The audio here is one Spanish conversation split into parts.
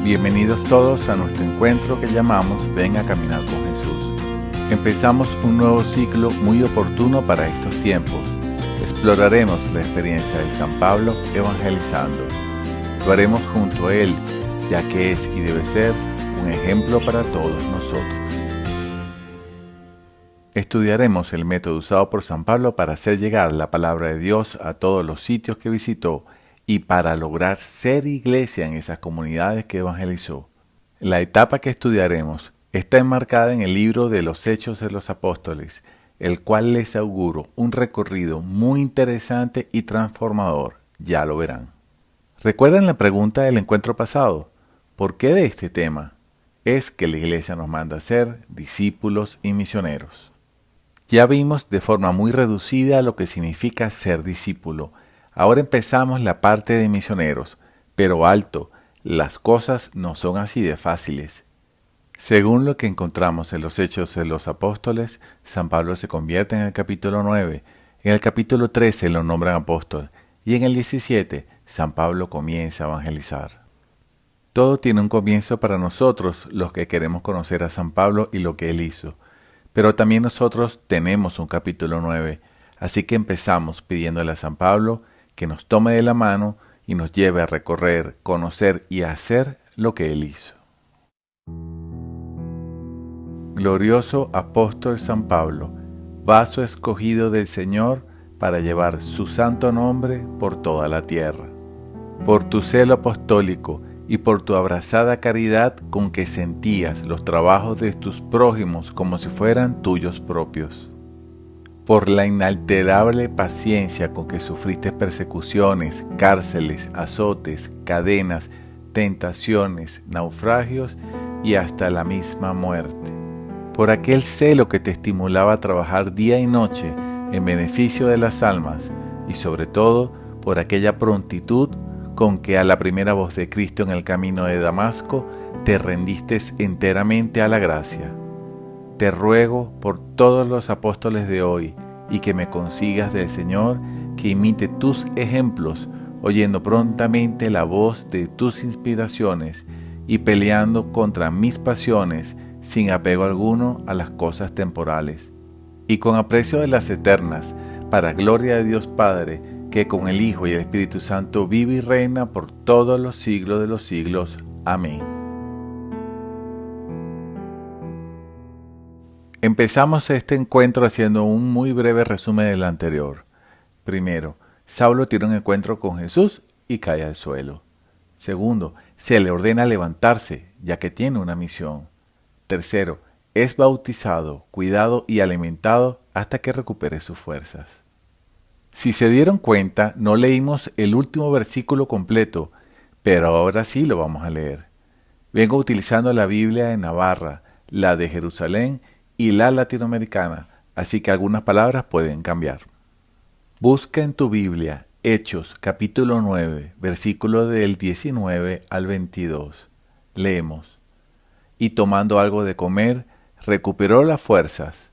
Bienvenidos todos a nuestro encuentro que llamamos Ven a Caminar con Jesús. Empezamos un nuevo ciclo muy oportuno para estos tiempos. Exploraremos la experiencia de San Pablo evangelizando. Lo haremos junto a él, ya que es y debe ser un ejemplo para todos nosotros. Estudiaremos el método usado por San Pablo para hacer llegar la palabra de Dios a todos los sitios que visitó y para lograr ser iglesia en esas comunidades que evangelizó. La etapa que estudiaremos está enmarcada en el libro de los Hechos de los Apóstoles, el cual les auguro un recorrido muy interesante y transformador. Ya lo verán. ¿Recuerdan la pregunta del encuentro pasado? ¿Por qué de este tema? Es que la iglesia nos manda a ser discípulos y misioneros. Ya vimos de forma muy reducida lo que significa ser discípulo. Ahora empezamos la parte de misioneros, pero alto, las cosas no son así de fáciles. Según lo que encontramos en los Hechos de los Apóstoles, San Pablo se convierte en el capítulo 9, en el capítulo 13 lo nombran apóstol, y en el 17 San Pablo comienza a evangelizar. Todo tiene un comienzo para nosotros, los que queremos conocer a San Pablo y lo que él hizo, pero también nosotros tenemos un capítulo 9, así que empezamos pidiéndole a San Pablo que nos tome de la mano y nos lleve a recorrer, conocer y hacer lo que él hizo. Glorioso apóstol San Pablo, vaso escogido del Señor para llevar su santo nombre por toda la tierra. Por tu celo apostólico y por tu abrazada caridad con que sentías los trabajos de tus prójimos como si fueran tuyos propios. Por la inalterable paciencia con que sufriste persecuciones, cárceles, azotes, cadenas, tentaciones, naufragios y hasta la misma muerte. Por aquel celo que te estimulaba a trabajar día y noche en beneficio de las almas y sobre todo por aquella prontitud con que a la primera voz de Cristo en el camino de Damasco te rendiste enteramente a la gracia. Te ruego por todos los apóstoles de hoy y que me consigas del Señor que imite tus ejemplos, oyendo prontamente la voz de tus inspiraciones y peleando contra mis pasiones sin apego alguno a las cosas temporales, y con aprecio de las eternas, para gloria de Dios Padre, que con el Hijo y el Espíritu Santo vive y reina por todos los siglos de los siglos. Amén. Empezamos este encuentro haciendo un muy breve resumen del anterior. Primero, Saulo tiene un encuentro con Jesús y cae al suelo. Segundo, se le ordena levantarse, ya que tiene una misión. Tercero, es bautizado, cuidado y alimentado hasta que recupere sus fuerzas. Si se dieron cuenta, no leímos el último versículo completo, pero ahora sí lo vamos a leer. Vengo utilizando la Biblia de Navarra, la de Jerusalén y la latinoamericana, así que algunas palabras pueden cambiar. Busca en tu Biblia Hechos capítulo 9, versículo del 19 al 22. Leemos. Y tomando algo de comer, recuperó las fuerzas.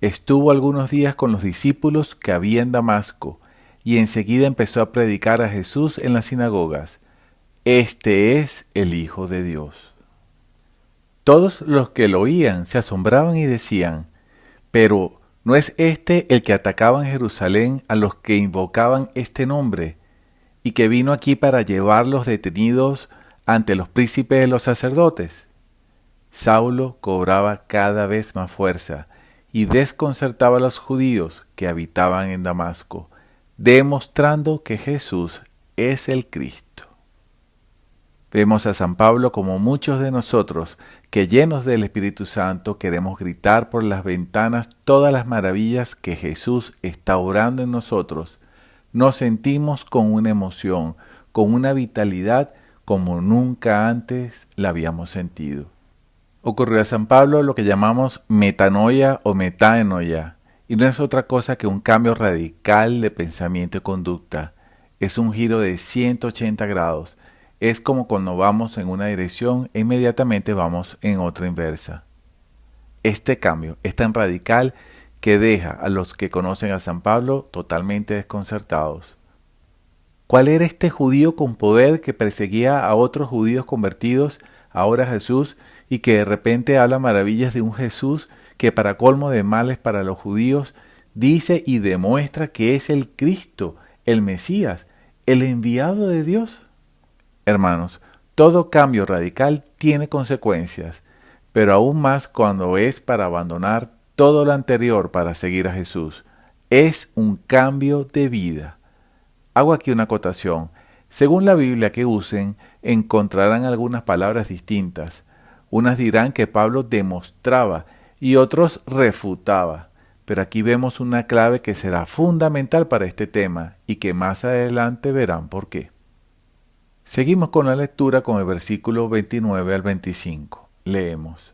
Estuvo algunos días con los discípulos que había en Damasco, y enseguida empezó a predicar a Jesús en las sinagogas. Este es el Hijo de Dios. Todos los que lo oían se asombraban y decían, pero ¿no es este el que atacaba en Jerusalén a los que invocaban este nombre, y que vino aquí para llevarlos detenidos ante los príncipes de los sacerdotes? Saulo cobraba cada vez más fuerza y desconcertaba a los judíos que habitaban en Damasco, demostrando que Jesús es el Cristo. Vemos a San Pablo como muchos de nosotros que llenos del Espíritu Santo queremos gritar por las ventanas todas las maravillas que Jesús está obrando en nosotros. Nos sentimos con una emoción, con una vitalidad como nunca antes la habíamos sentido. Ocurrió a San Pablo lo que llamamos metanoia o metaenoia, y no es otra cosa que un cambio radical de pensamiento y conducta. Es un giro de 180 grados. Es como cuando vamos en una dirección e inmediatamente vamos en otra inversa. Este cambio es tan radical que deja a los que conocen a San Pablo totalmente desconcertados. ¿Cuál era este judío con poder que perseguía a otros judíos convertidos ahora a Jesús y que de repente habla maravillas de un Jesús que para colmo de males para los judíos dice y demuestra que es el Cristo, el Mesías, el enviado de Dios? Hermanos, todo cambio radical tiene consecuencias, pero aún más cuando es para abandonar todo lo anterior para seguir a Jesús. Es un cambio de vida. Hago aquí una acotación. Según la Biblia que usen, encontrarán algunas palabras distintas. Unas dirán que Pablo demostraba y otros refutaba. Pero aquí vemos una clave que será fundamental para este tema y que más adelante verán por qué. Seguimos con la lectura con el versículo 29 al 25. Leemos.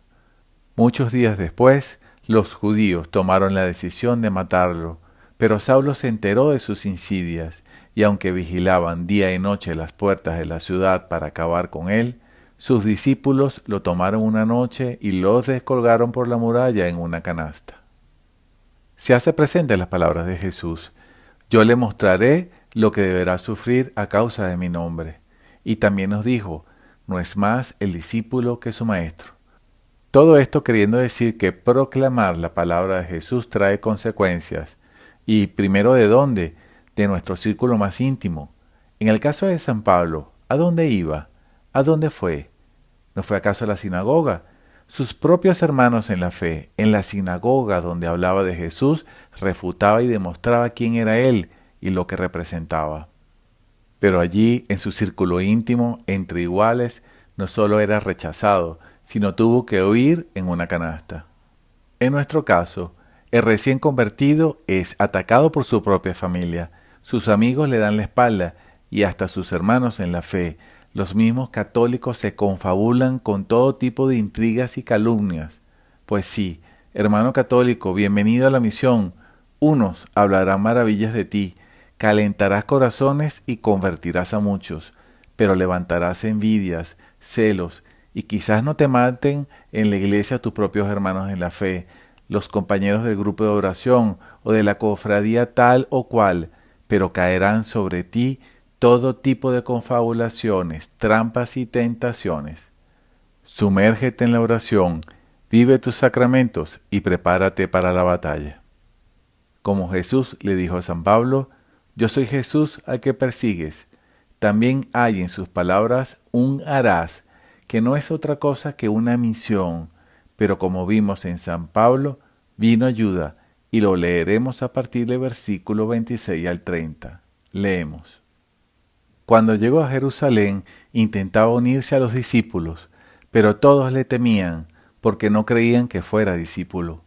Muchos días después, los judíos tomaron la decisión de matarlo, pero Saulo se enteró de sus insidias, y aunque vigilaban día y noche las puertas de la ciudad para acabar con él, sus discípulos lo tomaron una noche y los descolgaron por la muralla en una canasta. Se hace presente en las palabras de Jesús: yo le mostraré lo que deberá sufrir a causa de mi nombre. Y también nos dijo, no es más el discípulo que su maestro. Todo esto queriendo decir que proclamar la palabra de Jesús trae consecuencias. ¿Y primero de dónde? De nuestro círculo más íntimo. En el caso de San Pablo, ¿a dónde iba? ¿A dónde fue? ¿No fue acaso a la sinagoga? Sus propios hermanos en la fe, en la sinagoga donde hablaba de Jesús, refutaba y demostraba quién era Él y lo que representaba. Pero allí, en su círculo íntimo, entre iguales, no solo era rechazado, sino tuvo que huir en una canasta. En nuestro caso, el recién convertido es atacado por su propia familia, sus amigos le dan la espalda y hasta sus hermanos en la fe. Los mismos católicos se confabulan con todo tipo de intrigas y calumnias. Pues sí, hermano católico, bienvenido a la misión. Unos hablarán maravillas de ti, calentarás corazones y convertirás a muchos, pero levantarás envidias, celos, y quizás no te maten en la iglesia tus propios hermanos en la fe, los compañeros del grupo de oración o de la cofradía tal o cual, pero caerán sobre ti todo tipo de confabulaciones, trampas y tentaciones. Sumérgete en la oración, vive tus sacramentos y prepárate para la batalla. Como Jesús le dijo a San Pablo, yo soy Jesús al que persigues. También hay en sus palabras un harás, que no es otra cosa que una misión, pero como vimos en San Pablo, vino ayuda, y lo leeremos a partir del versículo 26 al 30. Leemos. Cuando llegó a Jerusalén, intentaba unirse a los discípulos, pero todos le temían, porque no creían que fuera discípulo.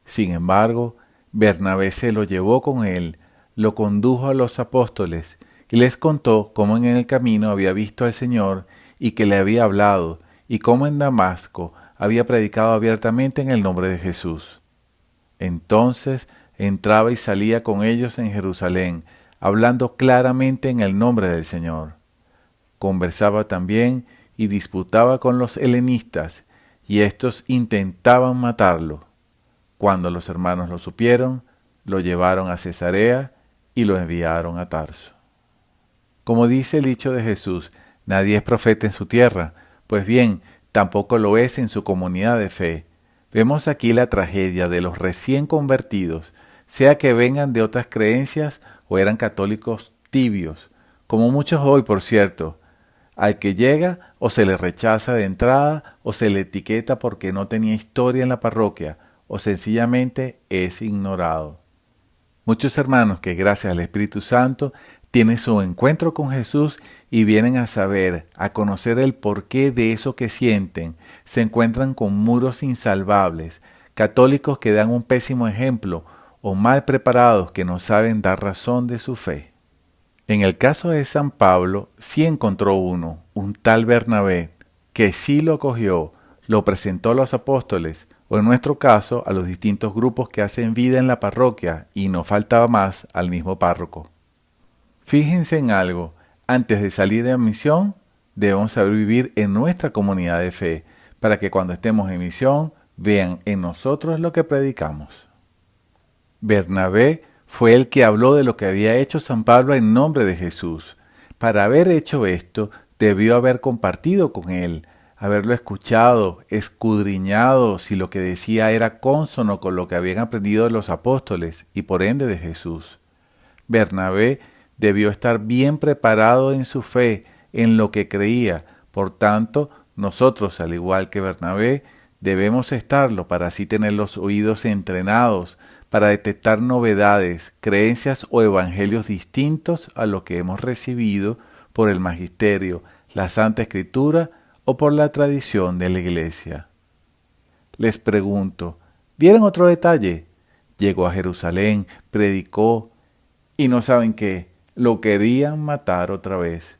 Sin embargo, Bernabé se lo llevó con él, lo condujo a los apóstoles, y les contó cómo en el camino había visto al Señor y que le había hablado, y cómo en Damasco había predicado abiertamente en el nombre de Jesús. Entonces entraba y salía con ellos en Jerusalén, hablando claramente en el nombre del Señor. Conversaba también y disputaba con los helenistas, y éstos intentaban matarlo. Cuando los hermanos lo supieron, lo llevaron a Cesarea y lo enviaron a Tarso. Como dice el dicho de Jesús, nadie es profeta en su tierra, pues bien, tampoco lo es en su comunidad de fe. Vemos aquí la tragedia de los recién convertidos, sea que vengan de otras creencias o eran católicos tibios, como muchos hoy, por cierto. Al que llega o se le rechaza de entrada o se le etiqueta porque no tenía historia en la parroquia o sencillamente es ignorado. Muchos hermanos que gracias al Espíritu Santo tienen su encuentro con Jesús y vienen a saber, a conocer el porqué de eso que sienten, se encuentran con muros insalvables, católicos que dan un pésimo ejemplo o mal preparados que no saben dar razón de su fe. En el caso de San Pablo, sí encontró uno, un tal Bernabé, que sí lo acogió, lo presentó a los apóstoles, o en nuestro caso a los distintos grupos que hacen vida en la parroquia, y no faltaba más al mismo párroco. Fíjense en algo, antes de salir de misión, debemos saber vivir en nuestra comunidad de fe, para que cuando estemos en misión, vean en nosotros lo que predicamos. Bernabé fue el que habló de lo que había hecho San Pablo en nombre de Jesús. Para haber hecho esto, debió haber compartido con él, haberlo escuchado, escudriñado si lo que decía era cónsono con lo que habían aprendido de los apóstoles y por ende de Jesús. Bernabé debió estar bien preparado en su fe, en lo que creía. Por tanto, nosotros, al igual que Bernabé, debemos estarlo para así tener los oídos entrenados, para detectar novedades, creencias o evangelios distintos a lo que hemos recibido por el magisterio, la Santa Escritura o por la tradición de la Iglesia. Les pregunto, ¿vieron otro detalle? Llegó a Jerusalén, predicó, y no saben qué, lo querían matar otra vez.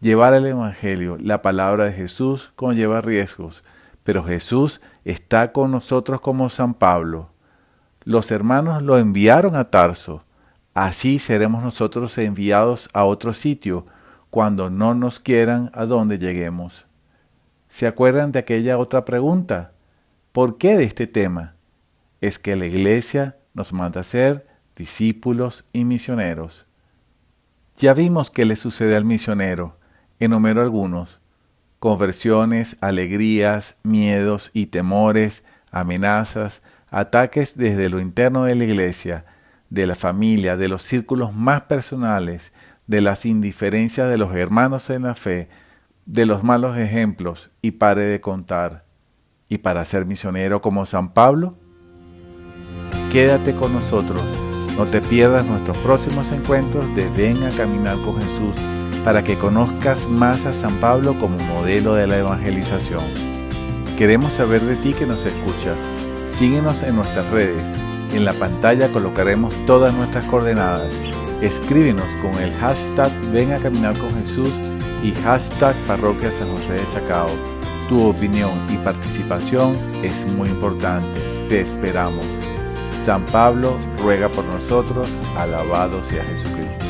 Llevar el Evangelio, la palabra de Jesús, conlleva riesgos, pero Jesús está con nosotros como San Pablo. Los hermanos lo enviaron a Tarso. Así seremos nosotros enviados a otro sitio cuando no nos quieran a donde lleguemos. ¿Se acuerdan de aquella otra pregunta? ¿Por qué de este tema? Es que la Iglesia nos manda a ser discípulos y misioneros. Ya vimos qué le sucede al misionero. Enumero algunos: conversiones, alegrías, miedos y temores, amenazas, ataques desde lo interno de la iglesia, de la familia, de los círculos más personales, de las indiferencias de los hermanos en la fe, de los malos ejemplos, y pare de contar. ¿Y para ser misionero como San Pablo? Quédate con nosotros, no te pierdas nuestros próximos encuentros de Ven a Caminar con Jesús, para que conozcas más a San Pablo como modelo de la evangelización. Queremos saber de ti que nos escuchas. Síguenos en nuestras redes. En la pantalla colocaremos todas nuestras coordenadas. Escríbenos con el hashtag Ven a Caminar con Jesús y hashtag Parroquia San José de Chacao. Tu opinión y participación es muy importante. Te esperamos. San Pablo ruega por nosotros. Alabado sea Jesucristo.